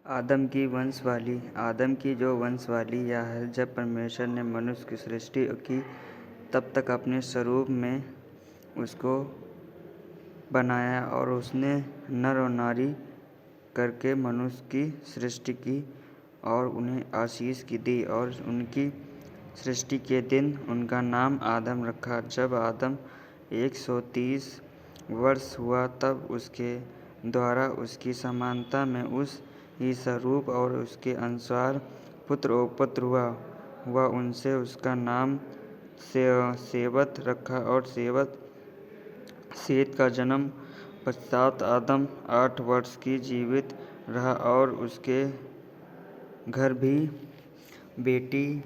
आदम की वंशवाली। आदम की जो वंशवाली यह है, जब परमेश्वर ने मनुष्य की सृष्टि की तब तक अपने स्वरूप में उसको बनाया और उसने नर और नारी करके मनुष्य की सृष्टि की और उन्हें आशीष की दी और उनकी सृष्टि के दिन उनका नाम आदम रखा। जब आदम 130 वर्ष हुआ तब उसके द्वारा उसकी समानता में उस ही स्वरूप और उसके अनुसार पुत्र और पुत्र हुआ उनसे उसका नाम सेवत रखा और सेत का जन्म पश्चात आदम 8 वर्ष की जीवित रहा और उसके घर भी बेटी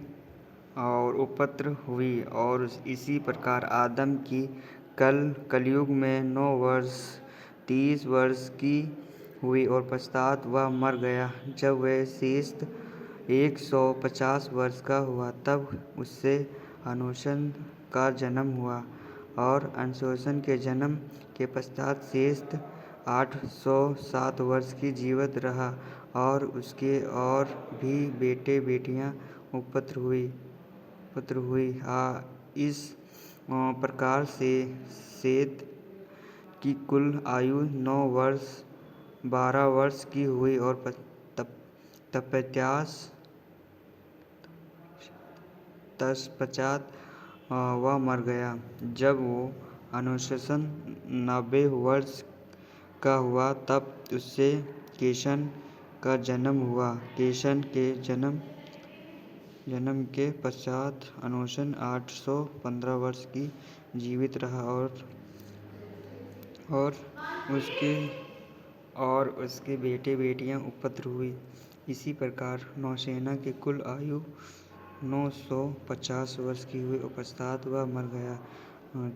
और उपपुत्र हुई। और इसी प्रकार आदम की कलयुग में 9 वर्ष 30 वर्ष की हुई और पश्चात वह मर गया। जब वह शेष 150 वर्ष का हुआ तब उससे अनोशन का जन्म हुआ और अनशोसन के जन्म के पश्चात शेष 807 वर्ष की जीवित रहा और उसके और भी बेटे बेटियां पुत्र हुई। इस प्रकार से सेत की कुल आयु 9 वर्ष 12 वर्ष की हुई और तत्पश्चात वह मर गया। जब वो अनुशसन 90 वर्ष का हुआ तब उससे केशन का जन्म हुआ। केशन के जन्म के पश्चात अनुशन 815 वर्ष की जीवित रहा और उसके बेटे बेटियां उपपुत्र हुई। इसी प्रकार नौसेना की कुल आयु 950 वर्ष की हुई और पश्चात वह मर गया।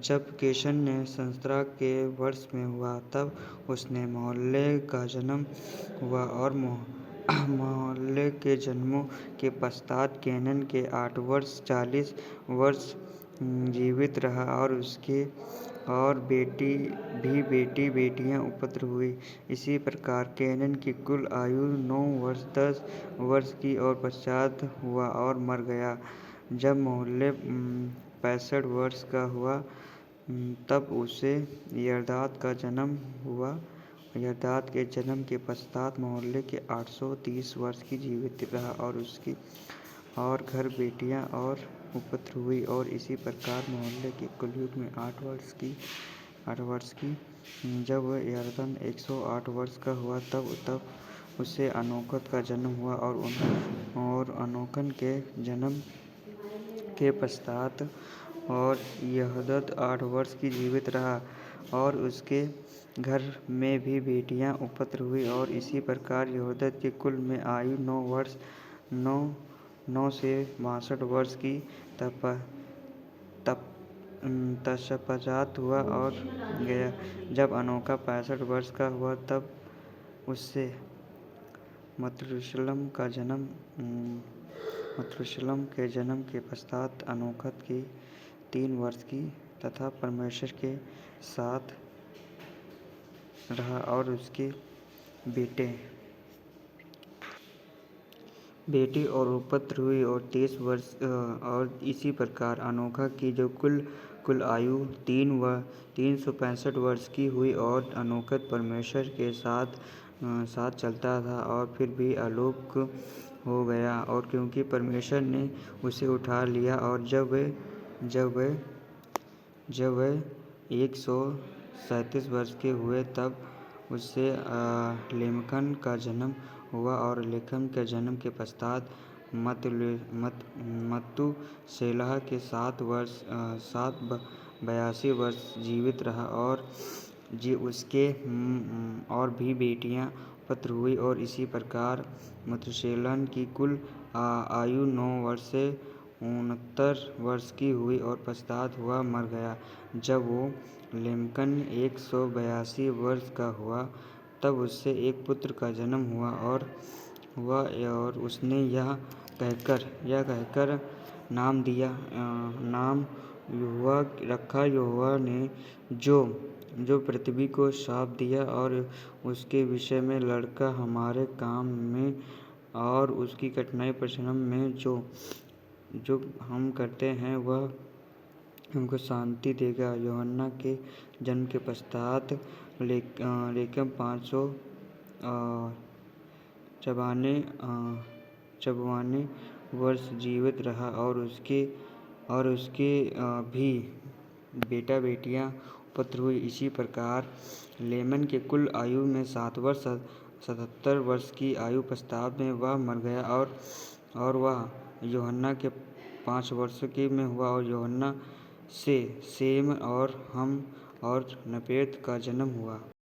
जब केशन ने संवत्सर के वर्ष में हुआ तब उसने मोहल्ले का जन्म हुआ और मोहल्ले के जन्मों के पश्चात केनन के 8 वर्ष 40 वर्ष जीवित रहा और उसके और बेटी बेटियां उपपुत्र हुई। इसी प्रकार केनन की कुल आयु 9 वर्ष 10 वर्ष की और पश्चात हुआ और मर गया। जब मोहल्ले 65 वर्ष का हुआ तब उसे यरदाद का जन्म हुआ। यरदाद के जन्म के पश्चात मोहल्ले के 830 वर्ष की जीवित रहा और उसकी और घर बेटियां और उपपुत्र हुई। और इसी प्रकार मोहल्ले के कलयुग में 8 वर्ष की जब वह यरदन 108 वर्ष का हुआ तब उससे अनोखत का जन्म हुआ और अनोकन के जन्म के पश्चात और यहदद 8 वर्ष की जीवित रहा और उसके घर में भी बेटियां उपपुत्र हुई। और इसी प्रकार यहूदत के कुल में आयु 9 वर्ष 9 से 62 वर्ष की तत्पश्चात हुआ और गया। जब अनोखा 65 वर्ष का हुआ तब उससे मतुशलम के जन्म के पश्चात अनोखत की 3 वर्ष की तथा परमेश्वर के साथ रहा और उसके बेटी और उपपुत्र हुई और 23 वर्ष। और इसी प्रकार अनोखा की जो कुल आयु 365 वर्ष की हुई और अनोखत परमेश्वर के साथ चलता था और फिर भी अलोक हो गया और क्योंकि परमेश्वर ने उसे उठा लिया। और जब वे 137 वर्ष के हुए तब उससे लेमकन का जन्म हुआ और लेखम के जन्म के पश्चात मतुशेलह के 82 वर्ष जीवित रहा और उसके और भी बेटियां पुत्र हुई। और इसी प्रकार मतुशेलह की कुल आयु 9 वर्ष से 69 वर्ष की हुई और पश्चात वह मर गया। जब वो लेमकन 182 वर्ष का हुआ तब उससे एक पुत्र का जन्म हुआ और उसने यह कहकर नाम यहोवा रखा, यहोवा ने जो जो पृथ्वी को श्राप दिया और उसके विषय में लड़का हमारे काम में और उसकी कठिनाई परिश्रम में जो जो हम करते हैं वह हमको शांति देगा। यूहन्ना के जन्म के पश्चात लेकम 500 चौवाने वर्ष जीवित रहा और उसके भी बेटा बेटियां पुत्र हुए। इसी प्रकार लेमन के कुल आयु में 7 वर्ष 77 वर्ष की आयु पश्चात में वह मर गया और वह यूहन्ना के 5 वर्ष के में हुआ और यूहन्ना से शेम और हम और नपेत का जन्म हुआ।